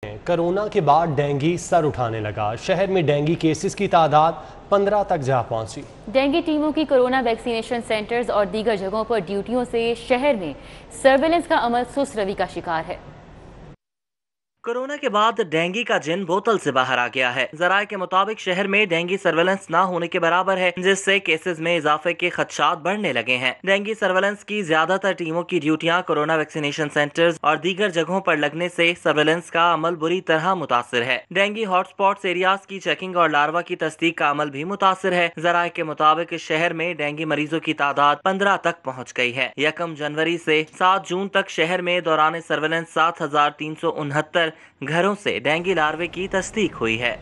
Corona کے بعد dengue سر اٹھانے لگا۔ شہر میں ڈینگی کیسز کی تعداد 15 تک جا پہنچی۔ ڈینگی ٹیموں کی کورونا ویکسینیشن سینٹرز اور دیگر جگہوں پر ڈیوٹیوں سے شہر میں سرویلنس کا عمل سست روی کا شکار ہے۔ کورونا کے بعد ڈینگی کا جن بوتل سے باہر آ گیا ہے۔ ذرائع کے مطابق شہر میں ڈینگی سرویلنس نہ ہونے کے برابر ہے، جس سے کیسز میں اضافے کے خدشات بڑھنے لگے ہیں۔ ڈینگی سرویلنس کی زیادہ تر ٹیموں کی ڈیوٹیاں کورونا ویکسینیشن سینٹرز اور دیگر جگہوں پر لگنے سے سرویلنس کا عمل بری طرح متاثر ہے۔ ڈینگی ہاٹ سپاٹس ایریاز کی چیکنگ اور لاروا کی تصدیق کا عمل بھی متاثر ہے۔ ذرائع کے مطابق شہر میں ڈینگی مریضوں کی تعداد 15 تک پہنچ گئی ہے۔ 1 جنوری سے 7 جون تک شہر میں دوران سرویلنس 7369 گھروں سے ڈینگی لاروے کی تصدیق ہوئی ہے۔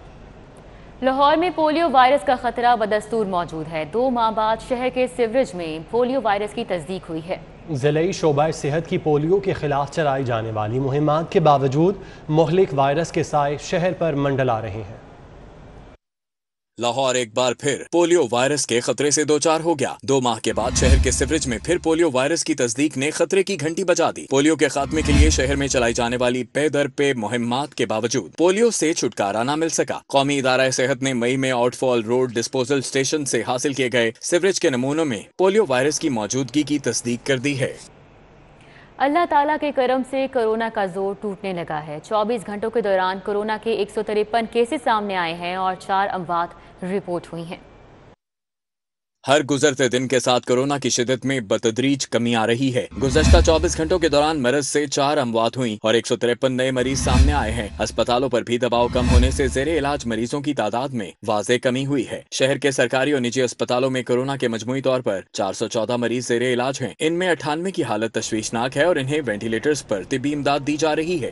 لاہور میں پولیو وائرس کا خطرہ بدستور موجود ہے۔ 2 ماہ بعد شہر کے سیوریج میں پولیو وائرس کی تصدیق ہوئی ہے۔ ضلعی شعبہ صحت کی پولیو کے خلاف چلائی جانے والی مہمات کے باوجود مہلک وائرس کے سائے شہر پر منڈلا رہے ہیں۔ لاہور ایک بار پھر پولیو وائرس کے خطرے سے دوچار ہو گیا۔ 2 ماہ کے بعد شہر کے سیوریج میں پھر پولیو وائرس کی تصدیق نے خطرے کی گھنٹی بجا دی۔ پولیو کے خاتمے کے لیے شہر میں چلائی جانے والی پے در پے مہمات کے باوجود پولیو سے چھٹکارا نہ مل سکا۔ قومی ادارہ صحت نے مئی میں آؤٹ فال روڈ ڈسپوزل اسٹیشن سے حاصل کیے گئے سیوریج کے نمونوں میں پولیو وائرس کی موجودگی کی تصدیق کر دی ہے۔ اللہ تعالیٰ کے کرم سے کورونا کا زور ٹوٹنے لگا ہے۔ 24 گھنٹوں کے دوران کورونا کے 153 کیسز سامنے آئے ہیں اور 4 اموات رپورٹ ہوئی ہیں۔ ہر گزرتے دن کے ساتھ کورونا کی شدت میں بتدریج کمی آ رہی ہے۔ گزشتہ 24 گھنٹوں کے دوران مرض سے 4 اموات ہوئیں اور 153 نئے مریض سامنے آئے ہیں۔ اسپتالوں پر بھی دباؤ کم ہونے سے زیر علاج مریضوں کی تعداد میں واضح کمی ہوئی ہے۔ شہر کے سرکاری اور نجی اسپتالوں میں کورونا کے مجموعی طور پر 414 مریض زیر علاج ہیں۔ ان میں 98 کی حالت تشویشناک ہے اور انہیں وینٹیلیٹرز پر طبی امداد دی جا رہی ہے۔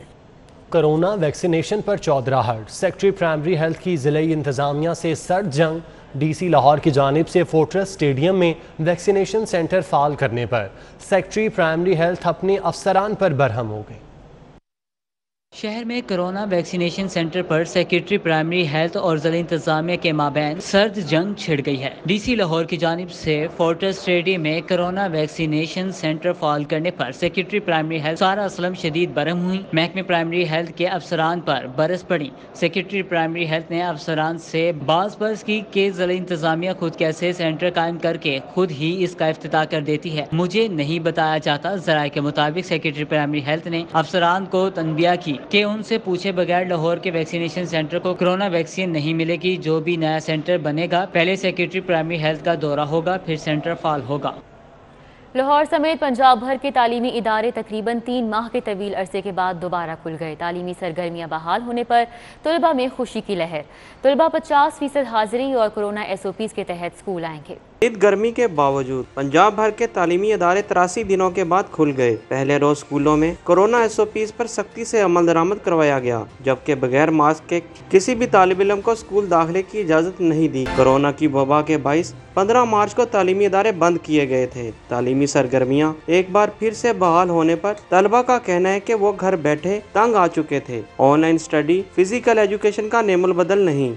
کورونا ویکسینیشن پر چودراہٹ۔ سیکٹری پرائمری ہیلتھ کی ضلعی انتظامیہ سے سرد جنگ۔ ڈی سی لاہور کی جانب سے فورٹریس اسٹیڈیم میں ویکسینیشن سینٹر فعال کرنے پر سیکٹری پرائمری ہیلتھ اپنے افسران پر برہم ہو گئے۔ شہر میں کورونا ویکسینیشن سینٹر پر سیکریٹری پرائمری ہیلتھ اور ضلع انتظامیہ کے مابین سرد جنگ چھڑ گئی ہے۔ ڈی سی لاہور کی جانب سے فورٹریس اسٹیڈیم میں کورونا ویکسینیشن سینٹر فعال کرنے پر سیکریٹری پرائمری ہیلتھ سارا اسلم شدید برہم ہوئی۔ محکمہ پرائمری ہیلتھ کے افسران پر برس پڑی۔ سیکریٹری پرائمری ہیلتھ نے افسران سے باز پرس کی کہ ضلع انتظامیہ خود کیسے سینٹر قائم کر کے خود ہی اس کا افتتاح کر دیتی ہے، مجھے نہیں بتایا جاتا۔ ذرائع کے مطابق سیکریٹری پرائمری ہیلتھ نے افسران کو تنبیہ کی کہ ان سے پوچھے بغیر لاہور کے ویکسینیشن سینٹر کو کورونا ویکسین نہیں ملے گی۔ جو بھی نیا سینٹر بنے گا پہلے سیکریٹری پرائمری ہیلتھ کا دورہ ہوگا، پھر سینٹر فعال ہوگا۔ لاہور سمیت پنجاب بھر کے تعلیمی ادارے تقریباً 3 ماہ کے طویل عرصے کے بعد دوبارہ کھل گئے۔ تعلیمی سرگرمیاں بحال ہونے پر طلباء میں خوشی کی لہر۔ طلباء 50% حاضری اور کورونا SOPs کے تحت اسکول آئیں گے۔ شدید گرمی کے باوجود پنجاب بھر کے تعلیمی ادارے 83 دنوں کے بعد کھل گئے۔ پہلے روز اسکولوں میں کورونا SOPs پر سختی سے عمل درآمد کروایا گیا، جبکہ بغیر ماسک کے کسی بھی طالب علم کو اسکول داخلے کی اجازت نہیں دی۔ کورونا کی وبا کے باعث 15 مارچ کو تعلیمی ادارے بند کیے گئے تھے۔ تعلیمی سرگرمیاں ایک بار پھر سے بحال ہونے پر طلباء کا کہنا ہے کہ وہ گھر بیٹھے تنگ آ چکے تھے۔ On line study physical education کا نعم البدل نہیں۔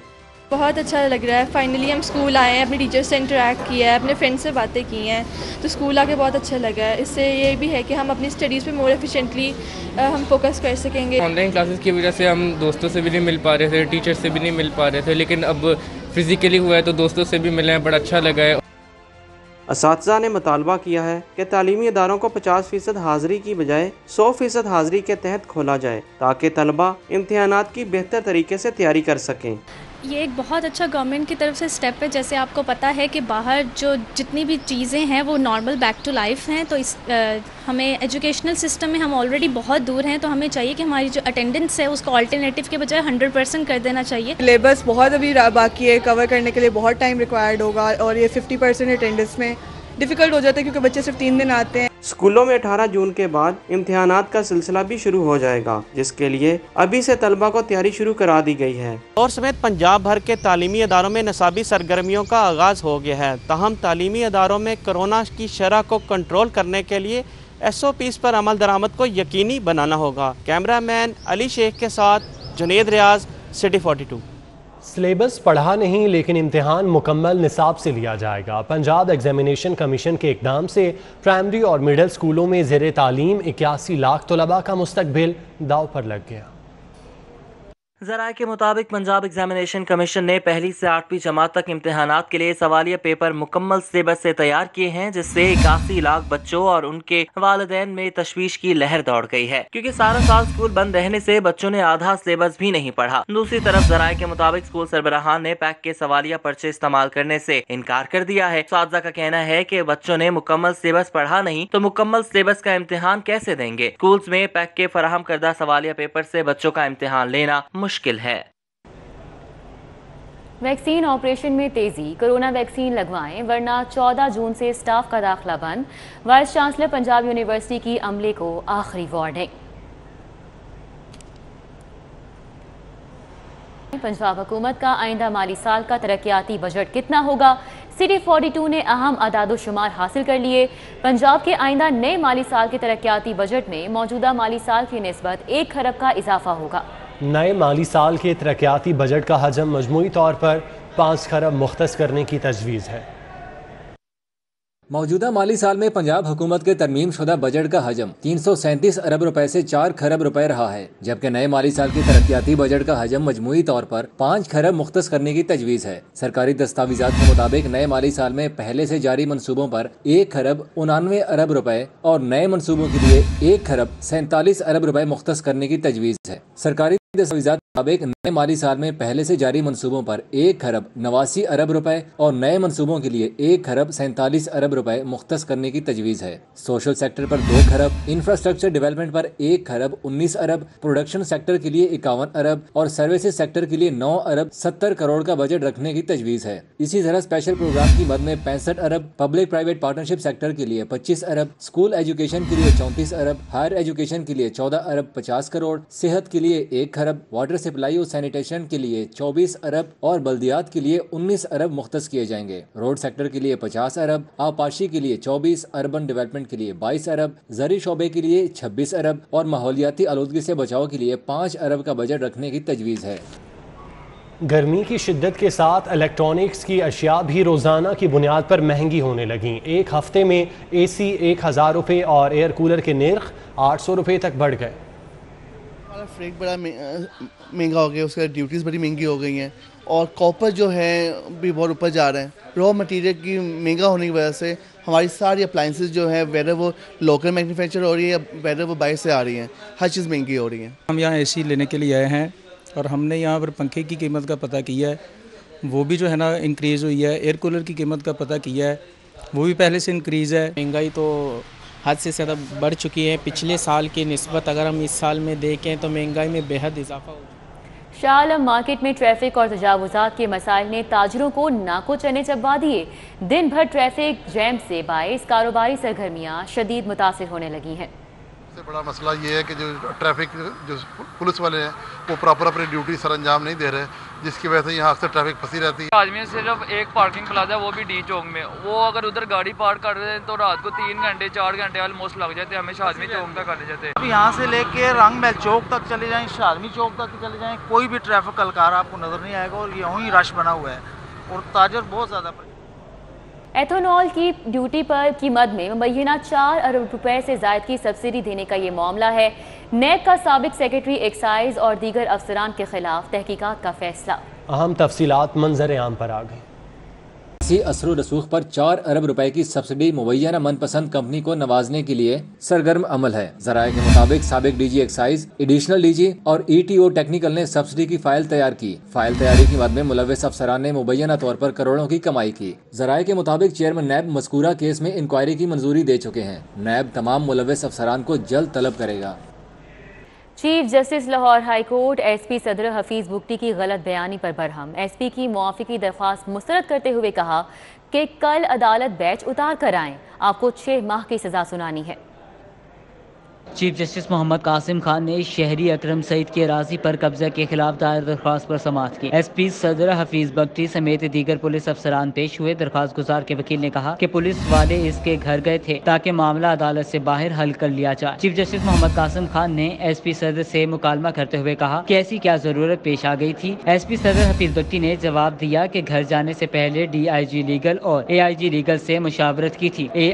بہت اچھا لگ رہا ہے، فائنلی ہم اسکول آئے ہیں، اپنے ٹیچر سے انٹریکٹ کیا ہے، اپنے فرینڈ سے باتیں کی ہیں، تو اسکول آ کے بہت اچھا لگا ہے۔ اس سے یہ بھی ہے کہ ہم اپنی اسٹڈیز پہ مور ایفیشینٹلی ہم فوکس کر سکیں گے۔ آن لائن کلاسز کی وجہ سے ہم دوستوں سے بھی نہیں مل پا رہے تھے، ٹیچر سے بھی نہیں مل پا رہے تھے، لیکن اب فزیکلی ہوا ہے تو دوستوں سے بھی ملے ہیں، بڑا اچھا لگا ہے۔ اساتذہ نے مطالبہ کیا ہے کہ تعلیمی اداروں کو 50% حاضری کی بجائے 100% حاضری کے تحت کھولا جائے تاکہ طلباء امتحانات کی بہتر طریقے سے تیاری کر سکیں۔ یہ ایک بہت اچھا گورنمنٹ کی طرف سے اسٹیپ ہے۔ جیسے آپ کو پتہ ہے کہ باہر جو جتنی بھی چیزیں ہیں وہ نارمل بیک ٹو لائف ہیں، تو ہمیں ایجوکیشنل سسٹم میں ہم آلریڈی بہت دور ہیں، تو ہمیں چاہیے کہ ہماری جو اٹینڈنس ہے اس کو آلٹرنیٹیو کے بجائے 100% کر دینا چاہیے۔ سلیبس بہت ابھی باقی ہے، کور کرنے کے لیے بہت ٹائم ریکوائرڈ ہوگا، اور یہ 50% اٹینڈنس میں ڈیفیکلٹ ہو جاتا ہے کیونکہ بچے صرف 3 دن آتے ہیں۔ اسکولوں میں 18 جون کے بعد امتحانات کا سلسلہ بھی شروع ہو جائے گا، جس کے لیے ابھی سے طلباء کو تیاری شروع کرا دی گئی ہے۔ اور سمیت پنجاب بھر کے تعلیمی اداروں میں نصابی سرگرمیوں کا آغاز ہو گیا ہے، تاہم تعلیمی اداروں میں کورونا کی شرح کو کنٹرول کرنے کے لیے SOPs پر عمل درآمد کو یقینی بنانا ہوگا۔ کیمرہ مین علی شیخ کے ساتھ جنید ریاض، سٹی 42۔ سلیبس پڑھا نہیں لیکن امتحان مکمل نصاب سے لیا جائے گا۔ پنجاب ایگزامینیشن کمیشن کے اقدام سے پرائمری اور مڈل اسکولوں میں زیر تعلیم 81 لاکھ طلباء کا مستقبل داؤ پر لگ گیا۔ ذرائع کے مطابق پنجاب ایگزامینیشن کمیشن نے پہلی سے 8ویں جماعت تک امتحانات کے لیے سوالیہ پیپر مکمل سلیبس سے تیار کیے ہیں، جس سے 81 لاکھ بچوں اور ان کے والدین میں تشویش کی لہر دوڑ گئی ہے، کیونکہ سارا سال اسکول بند رہنے سے بچوں نے آدھا سلیبس بھی نہیں پڑھا۔ دوسری طرف ذرائع کے مطابق اسکول سربراہان نے پیک کے سوالیہ پرچے استعمال کرنے سے انکار کر دیا ہے۔ اساتذہ کا کہنا ہے کہ بچوں نے مکمل سلیبس پڑھا نہیں تو مکمل سلیبس کا امتحان کیسے دیں گے؟ اسکولز میں پیک کے فراہم کردہ سوالیہ پیپر سے بچوں کا امتحان لینا مشکل ہے۔ ویکسین آپریشن میں تیزی، کرونا ویکسین لگوائیں ورنہ 14 جون سے سٹاف کا داخلہ بند، وائس چانسلر پنجاب یونیورسٹی کی عملے کو آخری وارننگ۔ پنجاب حکومت کا آئندہ مالی سال کا ترقیاتی بجٹ کتنا ہوگا؟ سٹی 42 نے اہم اعداد و شمار حاصل کر لیے۔ پنجاب کے آئندہ نئے مالی سال کے ترقیاتی بجٹ میں موجودہ مالی سال کی نسبت 1 کھرب کا اضافہ ہوگا۔ نئے مالی سال کے ترقیاتی بجٹ کا حجم مجموعی طور پر 5 کھرب مختص کرنے کی تجویز ہے۔ موجودہ مالی سال میں پنجاب حکومت کے ترمیم شدہ بجٹ کا حجم 337 ارب روپے سے 4 کھرب روپے رہا ہے، جبکہ نئے مالی سال کے ترقیاتی بجٹ کا حجم مجموعی طور پر 5 کھرب مختص کرنے کی تجویز ہے۔ سرکاری دستاویزات کے مطابق نئے مالی سال میں پہلے سے جاری منصوبوں پر 1 کھرب 89 ارب روپے اور نئے منصوبوں کے لیے 1 کھرب 47 ارب روپے مختص کرنے کی تجویز ہے۔ سرکاری دستاویزات کے مطابق نئے مالی سال میں پہلے سے جاری منصوبوں پر 1 کھرب 89 ارب روپے اور نئے منصوبوں کے لیے 1 کھرب 47 ارب روپے مختص کرنے کی تجویز ہے۔ سوشل سیکٹر پر 2 کھرب، انفراسٹرکچر ڈیولپمنٹ پر 1 کھرب 19 ارب، پروڈکشن سیکٹر کے لیے 51 ارب اور سروسز سیکٹر کے لیے 9 ارب 70 کروڑ کا بجٹ رکھنے کی تجویز ہے۔ اسی طرح اسپیشل پروگرام کی مد میں 65 ارب، پبلک پرائیویٹ پارٹنرشپ سیکٹر کے لیے 25 ارب، اسکول ایجوکیشن کے لیے 34 ارب، ہائر ایجوکیشن کے لیے 14 ارب 50 کروڑ، صحت کے لیے 1 کھرب، واٹر سپلائی اور سینیٹیشن کے لیے 24 ارب اور بلدیات کے لیے 19 ارب مختص کیے جائیں گے۔ روڈ سیکٹر کے لیے 50 ارب، آبپاشی کے لیے 24، اربن ڈیولپمنٹ کے لیے 22 ارب، زرعی شعبے کے لیے 26 ارب اور ماحولیاتی آلودگی سے بچاؤ کے لیے 5 ارب کا بجٹ رکھنے کی تجویز ہے۔ گرمی کی شدت کے ساتھ الیکٹرانکس کی اشیاء بھی روزانہ کی بنیاد پر مہنگی ہونے لگیں۔ ایک ہفتے میں اے سی 1000 روپے اور ایئر کولر کے نرخ 800 روپے تک بڑھ گئے۔ ہمارا فریک بڑا مہنگا ہو گیا، اس کے ڈیوٹیز بڑی مہنگی ہو گئی ہیں اور کاپر جو ہے بھی بہت اوپر جا رہے ہیں۔ را مٹیریل کی مہنگا ہونے کی وجہ سے ہماری ساری اپلائنسز جو ہیں ویدر وہ لوکل مینوفیکچر ہو رہی ہے یا ویدر وہ باہر سے آ رہی ہیں، ہر چیز مہنگی ہو رہی ہے۔ ہم یہاں اے سی لینے کے لیے آئے ہیں اور ہم نے یہاں پر پنکھے کی قیمت کا پتہ کیا ہے، وہ بھی جو ہے نا انکریز ہوئی ہے۔ ایئر کولر کی قیمت کا پتہ کیا ہے، وہ بھی پہلے سے انکریز ہے۔ مہنگائی تو حد سے زیادہ بڑھ چکی ہے، پچھلے سال کی نسبت اگر ہم اس سال میں دیکھیں تو مہنگائی میں بے حد اضافہ ہو۔ شاہ عالم مارکیٹ میں ٹریفک اور تجاوزات کے مسائل نے تاجروں کو ناکو چنے چبا دیے۔ دن بھر ٹریفک جیم سے باعث کاروباری سرگرمیاں شدید متاثر ہونے لگی ہیں۔ سب سے بڑا مسئلہ یہ ہے کہ جو ٹریفک جو پولیس والے ہیں وہ پراپر اپنی ڈیوٹی سر انجام نہیں دے رہے، جس کی وجہ سے یہاں اکثر ٹریفک پھنسی رہتی ہے۔ آدمی صرف ایک پارکنگ پلازا ہے، وہ بھی ڈی چوک میں، وہ اگر ادھر گاڑی پارک کر رہے ہیں تو رات کو 3 گھنٹے 4 گھنٹے آلموسٹ لگ جاتے ہیں، ہمیشہ آدمی چوک تک آنے جاتے ہیں۔ اب یہاں سے لے کے رنگ محل چوک تک چلے جائیں، شادمی چوک تک چلے جائیں، کوئی بھی ٹریفک کلکار آپ کو نظر نہیں آئے گا اور یوں ہی رش بنا ہوا ہے اور تاجر بہت زیادہ۔ ایتھنول کی ڈیوٹی پر کی مد میں مبینہ 4 ارب روپے سے زائد کی سبسڈی دینے کا یہ معاملہ ہے۔ نیب کا سابق سیکرٹری ایکسائز اور دیگر افسران کے خلاف تحقیقات کا فیصلہ۔ اہم تفصیلات منظر عام پر آ گئی۔ اثر و رسوخ پر 4 ارب روپے کی سبسڈی مبینہ من پسند کمپنی کو نوازنے کے لیے سرگرم عمل ہے۔ ذرائع کے مطابق سابق D G excise, additional D G اور ای ٹی او ٹیکنیکل نے سبسڈی کی فائل تیار کی۔ فائل تیاری کی مد میں ملوث افسران نے مبینہ طور پر کروڑوں کی کمائی کی۔ ذرائع کے مطابق چیئرمین نیب مذکورہ کیس میں انکوائری کی منظوری دے چکے ہیں۔ نیب تمام ملوث افسران کو جلد طلب کرے گا۔ Chief justice Lahore high court S P صدر حفیظ بگٹی کی غلط بیانی پر برہم۔ ایس پی کی معافی درخواست مسترد کرتے ہوئے کہا کہ کل عدالت بیچ اتار کر آئیں، آپ کو 6 ماہ کی سزا سنانی ہے۔ چیف جسٹس محمد قاسم خان نے شہری اکرم سعید کی اراضی پر قبضہ کے خلاف دائر درخواست پر سماعت کی۔ ایس پی صدر حفیظ بگٹی سمیت دیگر پولیس افسران پیش ہوئے۔ درخواست گزار کے وکیل نے کہا کہ پولیس والے اس کے گھر گئے تھے تاکہ معاملہ عدالت سے باہر حل کر لیا جائے۔ چیف جسٹس محمد قاسم خان نے ایس پی صدر سے مکالمہ کرتے ہوئے کہا کہ ایسی کیا ضرورت پیش آ گئی تھی۔ ایس پی صدر حفیظ بگٹی نے جواب دیا کہ گھر جانے سے پہلے ڈی آئی جی لیگل اور اے آئی جی لیگل سے مشاورت کی تھی۔ اے